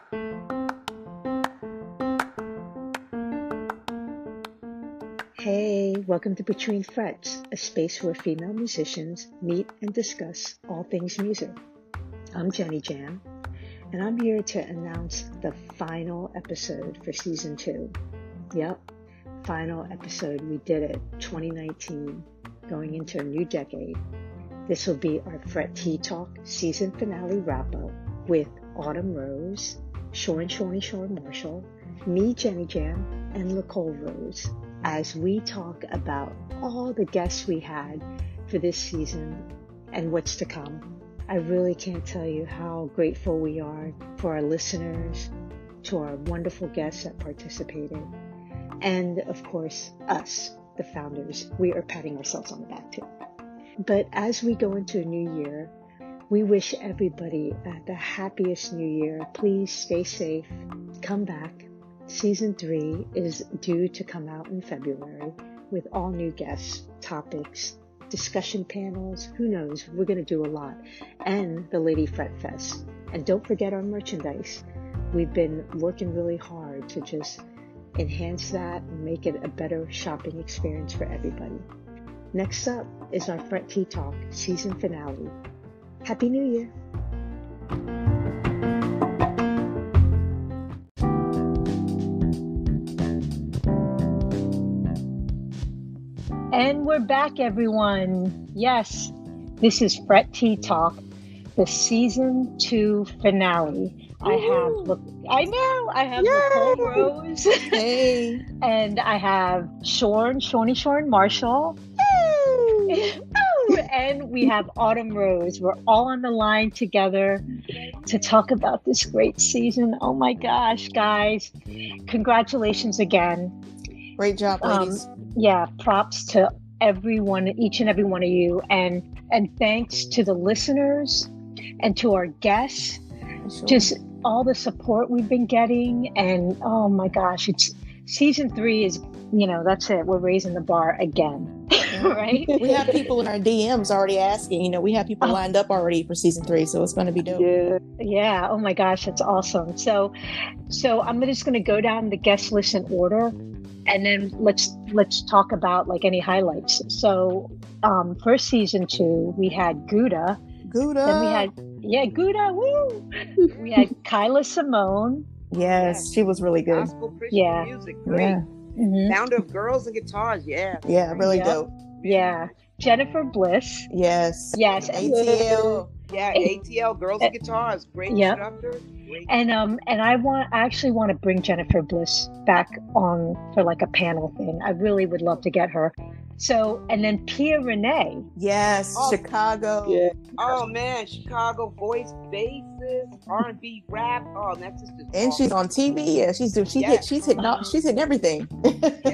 Hey, welcome to Between Frets, a space where female musicians meet and discuss all things music. I'm Jenny Jam, and I'm here to announce the final episode for season 2. Yep, final episode. We did it, 2019, going into a new decade. This will be our Fret Tea Talk season finale wrap-up with Autumn Rose, Shorn Marshall, me, Jenny Jam, and Nicole Rose, as we talk about all the guests we had for this season and what's to come. I really can't tell you how grateful we are for our listeners, to our wonderful guests that participated, and of course, us, the founders. We are patting ourselves on the back too. But as we go into a new year, we wish everybody the happiest new year. Please stay safe, come back. Season 3 is due to come out in February with all new guests, topics, discussion panels, who knows, we're going to do a lot, and the Lady Fret Fest. And don't forget our merchandise. We've been working really hard to just enhance that and make it a better shopping experience for everybody. Next up is our Fret Tea Talk season finale. Happy New Year! And we're back, everyone. Yes, this is Fret Tea Talk, the season 2 finale. I have Nicole Rose. Hey. And I have Shorn Marshall. And we have Autumn Rose. We're all on the line together to talk about this great season. Oh my gosh, guys. Congratulations again. Great job, ladies. Props to everyone, each and every one of you, and thanks to the listeners and to our guests. Sure. Just all the support we've been getting, and oh my gosh, it's season 3 is, that's it. We're raising the bar again, right? We have people in our DMs already asking. We have people lined up already for season 3, so it's going to be dope. Yeah. Oh my gosh, that's awesome. So I'm just going to go down the guest list in order. And then let's talk about like any highlights. So for season 2, we had Gouda. Then we had Gouda. Woo! We had Kyla Simone. Yes, she was really good. Gospel Christian music, great. Yeah. Mm-hmm. Founder of Girls and Guitars, Yeah, really dope. Yeah. Jennifer Bliss. Yes. ATL. Yeah, ATL, Girls and Guitars, great instructor. And I actually want to bring Jennifer Bliss back on for like a panel thing. I really would love to get her. So, and then Pia Renee. Yes, Chicago. Yeah. Oh man, Chicago voice, bassist, R&B, rap. Oh, that's just. And she's on TV. Yeah, she's hitting everything.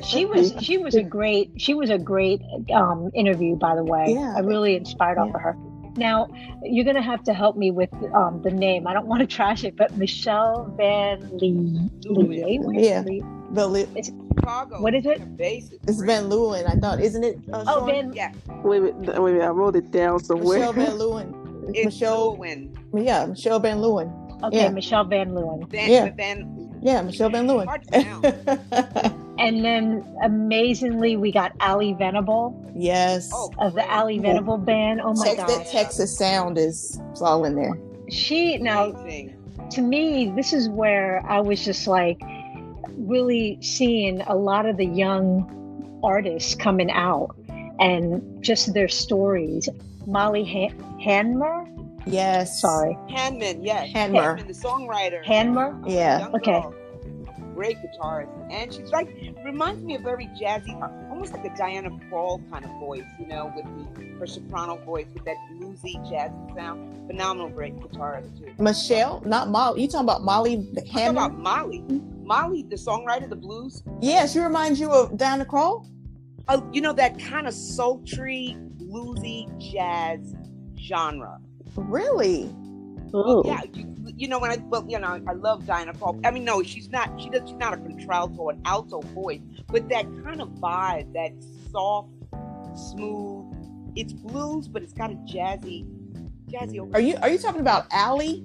She was a great interview, by the way. Yeah. I really inspired off of her. Now, you're going to have to help me with the name. I don't want to trash it, but Michelle Van Leeuwen. It's Chicago. What is it? It's Van Leeuwen, I thought. Isn't it? Van. Yeah. Wait a minute. I wrote it down somewhere. Michelle Van Leeuwen. Michelle Van Leeuwen. Okay, Michelle Van Leeuwen. Michelle Van Leeuwen. And then, amazingly, we got Ali Venable. Yes. Of the Ali Venable band. Oh my God. That Texas sound is all in there. To me, this is where I was just like really seeing a lot of the young artists coming out and just their stories. Molly Hanmer? Yes. Sorry. Hanman, yes. Hanmer, the songwriter. Hanmer? Yeah. Okay. Great guitarist, and she's reminds me of very jazzy, almost like a Diana Krall kind of voice, with her soprano voice with that bluesy jazzy sound. Phenomenal, great guitarist too. Michelle, not Molly. You talking about Molly Hanmer? I'm talking about Molly, the songwriter, the blues. Yeah, she reminds you of Diana Krall. That kind of sultry, bluesy jazz genre. Really? Well, yeah, I love Diana Krall. I mean, no, she's not a contralto or an alto voice, but that kind of vibe, that soft, smooth. It's blues, but it's got a jazzy. Are you talking about Ali?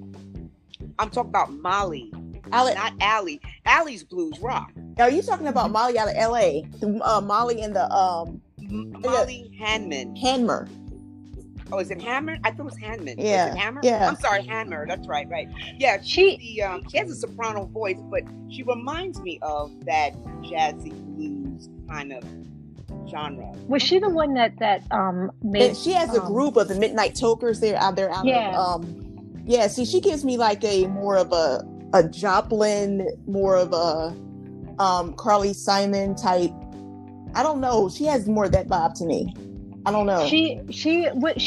I'm talking about Molly. Not Allie. Allie's blues rock. Are you talking about Molly out of L.A.? Molly and the Molly Hanman. Hanmer. Oh, is it Hammer? I thought it was Hanman. Yeah. Is it Hammer? Yeah. I'm sorry, Hammer. That's right. Yeah, she has a soprano voice, but she reminds me of that jazzy blues kind of genre. Was she the one that made? And she has a group of the Midnight Tokers. They're out there. Yeah. See, she gives me like a more of a Joplin, more of a Carly Simon type. I don't know. She has more of that vibe to me. I don't know. She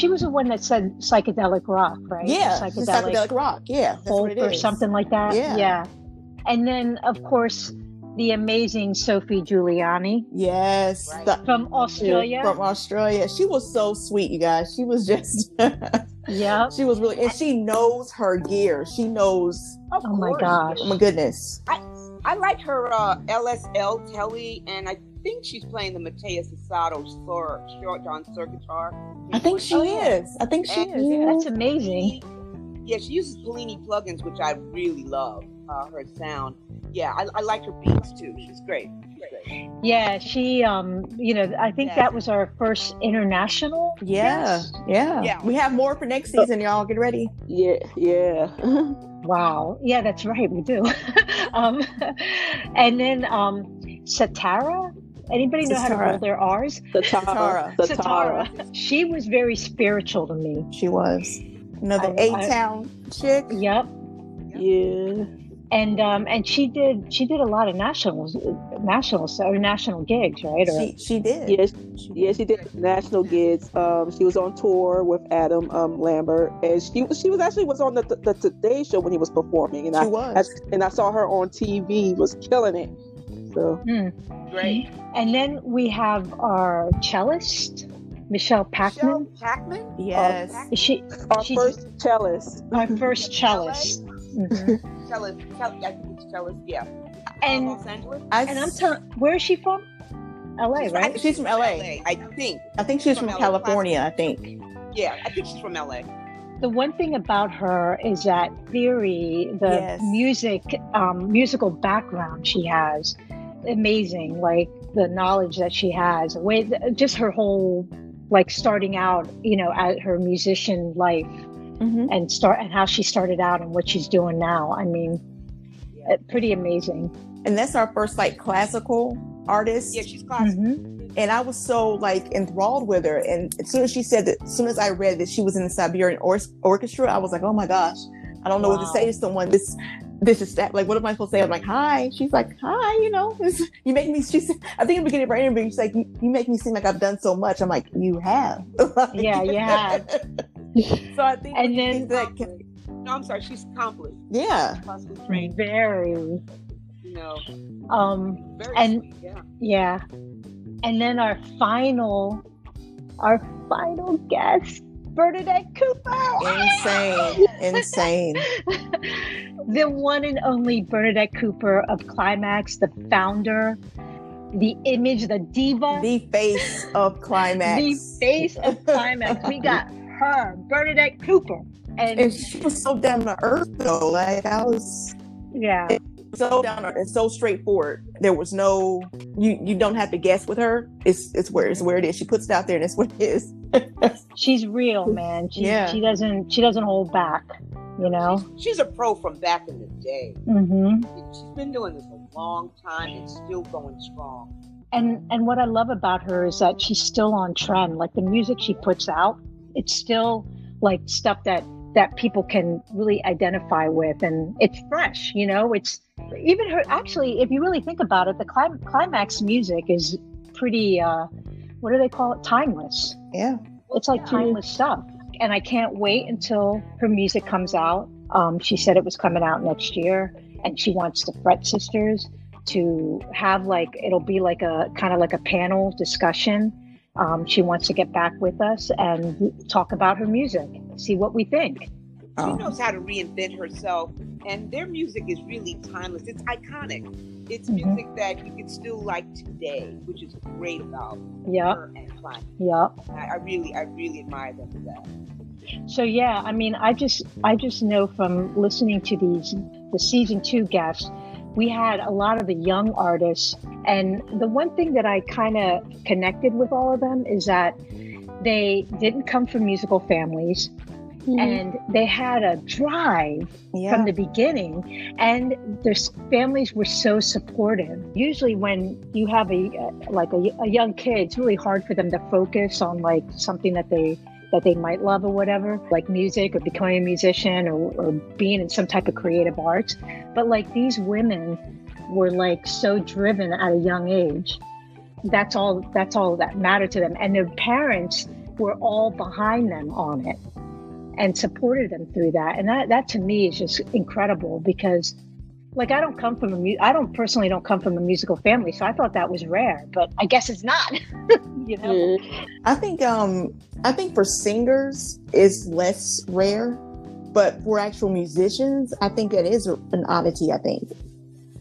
was the one that said psychedelic rock, right? Yeah, psychedelic rock. Yeah, that's what it is. Or something like that. Yeah. And then, of course, the amazing Sophie Giuliani. Yes, from Australia. From Australia, she was so sweet, you guys. She was just. Yeah. She was really, and she knows her gear. She knows. Oh my gosh! Oh my goodness! I like her LSL Telly, and I think she's playing the Mateus Asado short on guitar. I think she is. Yeah. That's amazing. Yeah, she uses Polini plugins, which I really love. Her sound. Yeah, I like her beats too. She's great. Yeah, she I think that was our first international. Yeah. We have more for next season, y'all. Get ready. Yeah. Wow. Yeah, that's right. We do. And then Satara. Anybody know how to roll their R's? Satara. She was very spiritual to me. She was. The A-Town chick. Yep. Yeah. And she did a lot of national gigs, right? She did. Yes, she did national gigs. She was on tour with Adam Lambert, and she actually was on the Today Show when he was performing, and I saw her on TV, was killing it. So great. And then we have our cellist, Michelle Packman. Yes. Our first cellist. Mm-hmm. I think it's cellist. Yeah. And Los Angeles. And I'm telling, where is she from? LA, right? She's from LA. I think she's from California. I think. Yeah, I think she's from LA. The one thing about her is that theory, the musical background she has, amazing. Like the knowledge that she has, just her whole, like starting out, at her musician life. Mm-hmm. and how she started out and what she's doing now. I mean, pretty amazing. And that's our first like classical artist. Yeah, she's classical. Mm-hmm. And I was so like enthralled with her. And as soon as I read that she was in the Siberian Orchestra, I was like, oh my gosh, I don't know what to say to someone. This is that. Like, what am I supposed to say? I'm like, hi. She's like, hi. You make me. I think in the beginning of her interview, she's like, you make me seem like I've done so much. I'm like, you have. Yeah, you have. So I think, and then no, I'm sorry, she's accomplished. Yeah, trained. Very. Very and sweet, yeah. And then our final guest, Bernadette Cooper. Insane. The one and only Bernadette Cooper of Climax, the founder, the image, the diva, the face of Climax. We got her, Bernadette Cooper, and she was so down to earth though. Like I was, so down to earth and so straightforward. There was no, you don't have to guess with her. It's where it is. She puts it out there, and it's what it is. She's real, man. She doesn't hold back. She's a pro from back in the day. Mm-hmm. She's been doing this a long time and still going strong. And what I love about her is that she's still on trend. Like the music she puts out, it's still like stuff that people can really identify with, and it's fresh. It's even her. Actually, if you really think about it, the Climax music is pretty. What do they call it? Timeless. Yeah, it's like timeless stuff. And I can't wait until her music comes out. She said it was coming out next year, and she wants the Fretsisters to have it'll be like a kind of like a panel discussion. She wants to get back with us and talk about her music, see what we think. She knows how to reinvent herself, and their music is really timeless. It's iconic. It's music that you can still like today, which is great about her and Climax. Yeah. I really admire them for that. So yeah, I mean, I just know from listening to the season 2 guests, we had a lot of the young artists, and the one thing that I kind of connected with all of them is that they didn't come from musical families. Mm-hmm. And they had a drive from the beginning, and their families were so supportive. Usually when you have a young kid, it's really hard for them to focus on like something that they might love or whatever, like music or becoming a musician or being in some type of creative arts. But like these women were like so driven at a young age. That's all that mattered to them. And their parents were all behind them on it and supported them through that. And that to me is just incredible, because like I don't personally come from a musical family, so I thought that was rare, but I guess it's not. You know? I think for singers it's less rare, but for actual musicians, I think that is an oddity, I think.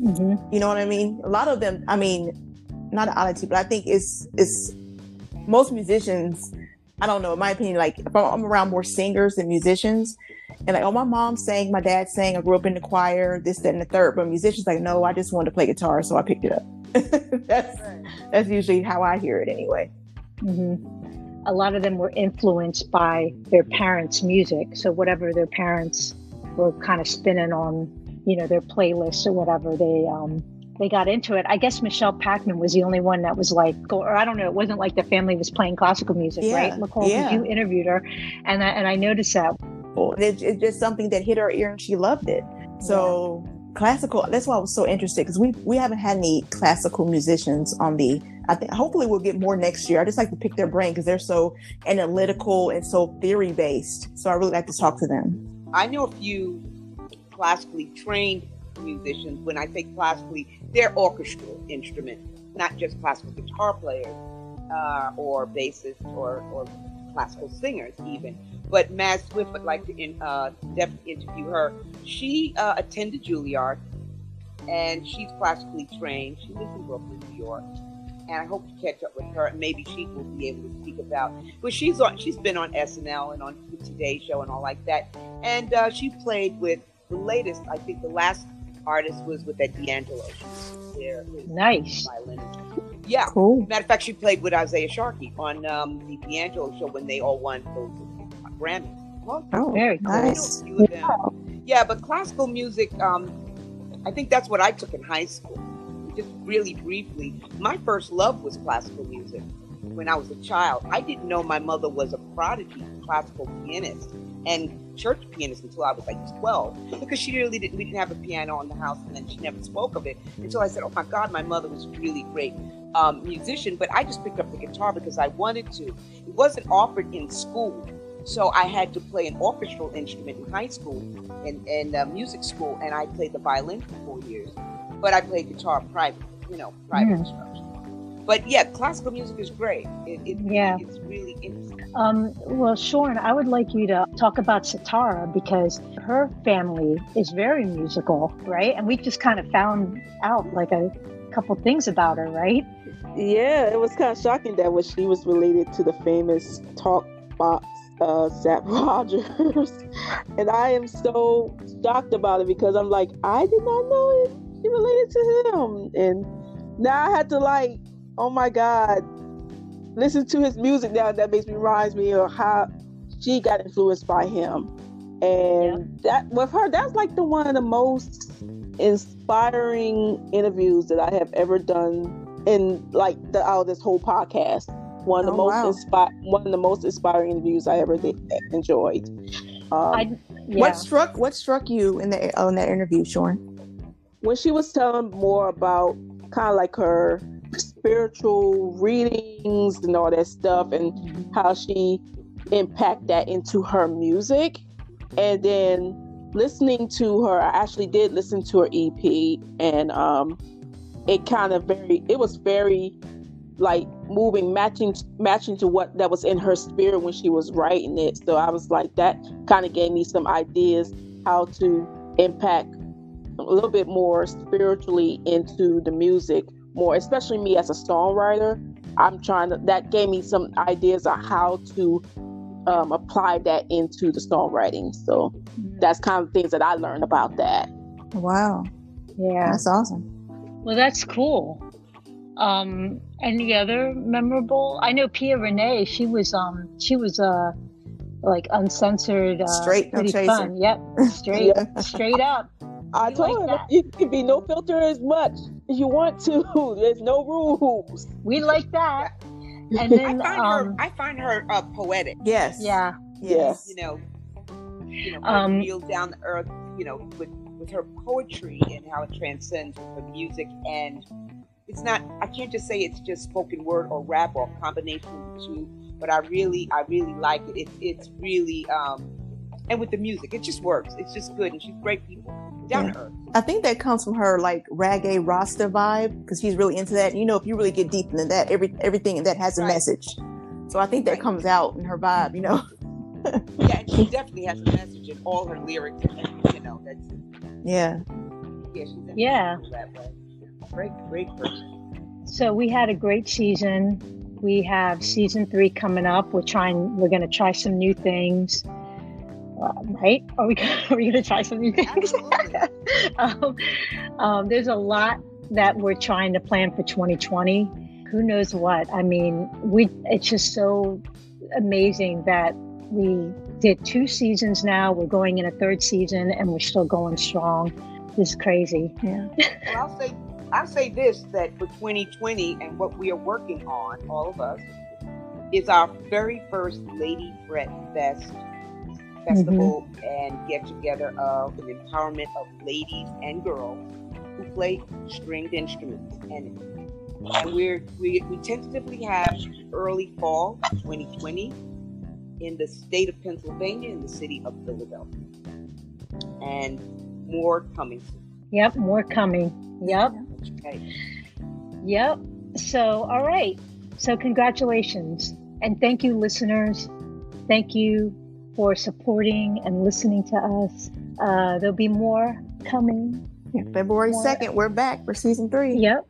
Mm-hmm. You know what I mean? A lot of them, I mean, not an oddity, but I think it's most musicians, I don't know, in my opinion, like if I'm around more singers than musicians, and like, oh, my mom sang, my dad sang, I grew up in the choir, this, that, and the third. But musicians like, no, I just wanted to play guitar, so I picked it up. That's usually how I hear it anyway. Mm-hmm. A lot of them were influenced by their parents' music. So whatever their parents were kind of spinning on, you know, their playlists or whatever, they got into it. I guess Michelle Packman was the only one that was like, or I don't know, it wasn't like the family was playing classical music, right? Nicole, you interviewed her, and I noticed that. It's just something that hit her ear and she loved it. So classical, that's why I was so interested, because we haven't had any classical musicians on I think hopefully we'll get more next year. I just like to pick their brain because they're so analytical and so theory based. So I really like to talk to them. I know a few classically trained musicians. When I say classically, they're orchestral instruments, not just classical guitar players or bassists or classical singers even. But Maz Swift, would like to definitely interview her. She attended Juilliard, and she's classically trained. She lives in Brooklyn, New York, and I hope to catch up with her, and maybe she will be able to speak about. But she's been on SNL and on the Today Show and all like that, and she played with the latest. I think the last artist was with that D'Angelo. Nice. Violinist. Yeah. Cool. Matter of fact, she played with Isaiah Sharkey on the D'Angelo show when they all won those Grammys. Well, very nice. Yeah, but classical music, I think that's what I took in high school. Just really briefly, my first love was classical music when I was a child. I didn't know my mother was a prodigy classical pianist and church pianist until I was like 12, because we didn't have a piano in the house, and then she never spoke of it until I said, oh my God, my mother was a really great musician. But I just picked up the guitar because I wanted to. It wasn't offered in school. So I had to play an orchestral instrument in high school and music school, and I played the violin for 4 years. But I played guitar private instruction. But yeah, classical music is great. It's really interesting. Well, Shorn, I would like you to talk about Satara, because her family is very musical, right? And we just kind of found out like a couple things about her, right? Yeah, it was kind of shocking that she was related to the famous talk box Zap Rogers, and I am so shocked about it, because I'm like, I did not know it. She related to him, and now I had to like, oh my God, listen to his music now. That reminds me of how she got influenced by him, and that with her, that's like one of the most inspiring interviews that I have ever done in like out of this whole podcast. One of the most inspiring interviews I ever enjoyed. What struck you in that interview, Shorn? When she was telling more about kind of like her spiritual readings and all that stuff, and how she impacted that into her music, and then listening to her, I actually did listen to her EP, and it was very like moving, matching to what that was in her spirit when she was writing it. So I was like, that kind of gave me some ideas how to impact a little bit more spiritually into the music more, especially me as a songwriter. That gave me some ideas on how to apply that into the songwriting. So that's kind of things that I learned about that. Wow. Yeah. That's awesome. Well, that's cool. Any other memorable? I know Pia Renee, she was like uncensored, straight, pretty no fun. Yep. Straight up. I told her you can be no filter as much as you want to. There's no rules. We like that. And then I find her poetic. Yes. Yeah. Yes. You know, real down to earth. You know, with her poetry and how it transcends the music, and it's not. I can't just say it's just spoken word or rap or a combination of the two. But I really like it. It's really and with the music, it just works. It's just good, and she's great people. Down to earth. I think that comes from her like reggae Rasta vibe, because she's really into that. You know, if you really get deep into that, everything in that has a message. So I think that comes out in her vibe. You know. Yeah, and she definitely has a message in all her lyrics. And, you know, that's yeah. Yeah, she's that way. Great person. So we had a great season. We have season 3 coming up. We're going to try some new things. Right? Are we going to try some new things? There's a lot that we're trying to plan for 2020. Who knows what? I mean, it's just so amazing that we did 2 seasons now. We're going in a 3rd season, and we're still going strong. This is crazy. Yeah. Well, I'll say this, that for 2020 and what we are working on, all of us, is our very first Lady Fret Festival and get together of an empowerment of ladies and girls who play stringed instruments. And we tentatively have early fall 2020 in the state of Pennsylvania, in the city of Philadelphia. And more coming soon. Yep, more coming. Yep. Okay. Yep. So, all right. So congratulations. And thank you, listeners. Thank you for supporting and listening to us. There'll be more coming. Yeah, February 2nd, we're back for season 3. Yep.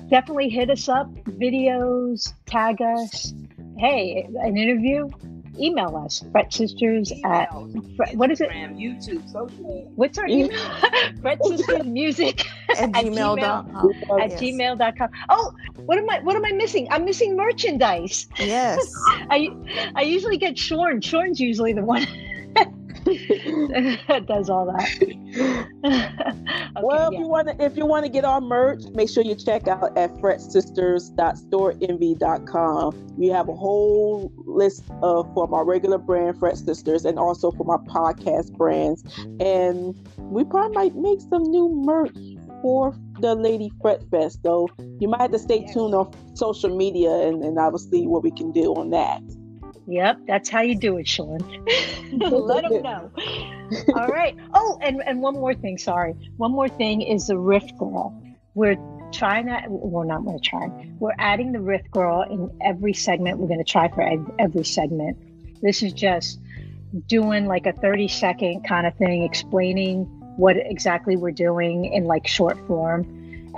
Definitely hit us up, videos, tag us. Hey, an interview? Email us, Fretsisters at what is it? YouTube, social media. What's our email? Fretsisтерmusic at gmail.com. At gmail.com. Oh, what am I missing? I'm missing merchandise. Yes. I usually get Shorn. Shorn's usually the one that does all that. Okay, well, if you want to get our merch, make sure you check out at fretsisters.storeenvy.com. We have a whole list from our regular brand Fretsisters and also from our podcast brands, and we probably might make some new merch for the Lady Fret Fest. So you might have to stay tuned on social media and obviously what we can do on that. Yep, that's how you do it, Sean. Let them know. All right. Oh, and one more thing. Sorry. One more thing is the Riff Girl. We're trying to, well, not we're trying. We're adding the Riff Girl in every segment. We're going to try for every segment. This is just doing like a 30-second kind of thing, explaining what exactly we're doing in like short form,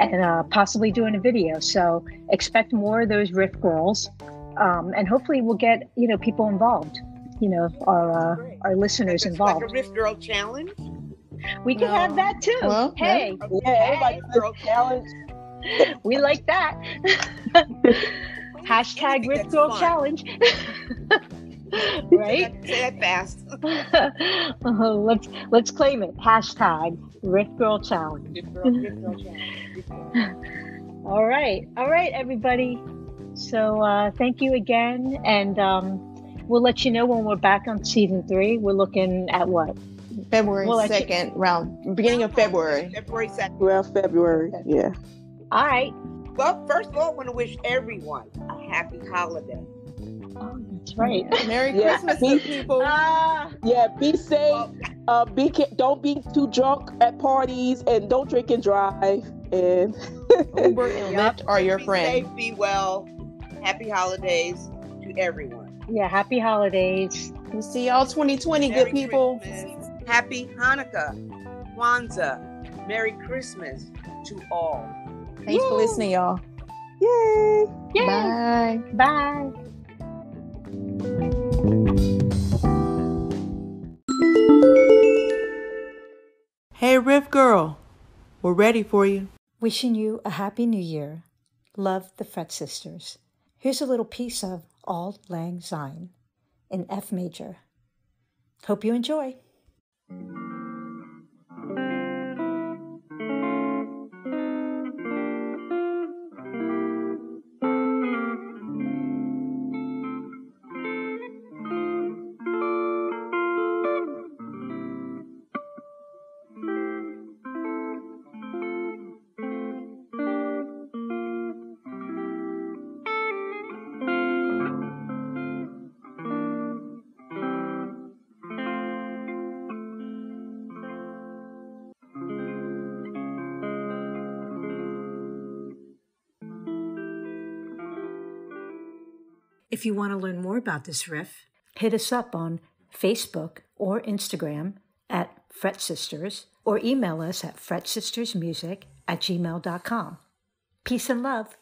and possibly doing a video. So expect more of those Riff Girls. And hopefully we'll get, people involved, our listeners involved. Like a Riff Girl challenge? We can have that too. Well, hey. Yeah, everybody Girl challenge. We like that. Hashtag Riff Girl challenge. Right? Say that fast. Let's claim it. Hashtag Riff Girl challenge. Riff Girl challenge. All right, everybody. So thank you again, and we'll let you know when we're back on season 3. We're looking at what? February 2nd, beginning of February. February 2nd. Well, February, yeah. All right. Well, first of all, I want to wish everyone a happy holiday. Oh, that's right. Merry Christmas, people. Yeah, be safe. Don't be too drunk at parties, and don't drink and drive. And Uber and Lyft are your friends. Be safe, be well. Happy holidays to everyone. Yeah, happy holidays. We'll see y'all 2020, Merry good people. Christmas. Happy Hanukkah, Kwanzaa, Merry Christmas to all. Thanks for listening, y'all. Yay! Yay! Bye. Bye. We're ready for you. Wishing you a happy new year. Love, the Fretsisters. Here's a little piece of Auld Lang Syne in F major. Hope you enjoy. If you want to learn more about this riff, hit us up on Facebook or Instagram at Fretsisters or email us at fretsistersmusic@gmail.com. Peace and love.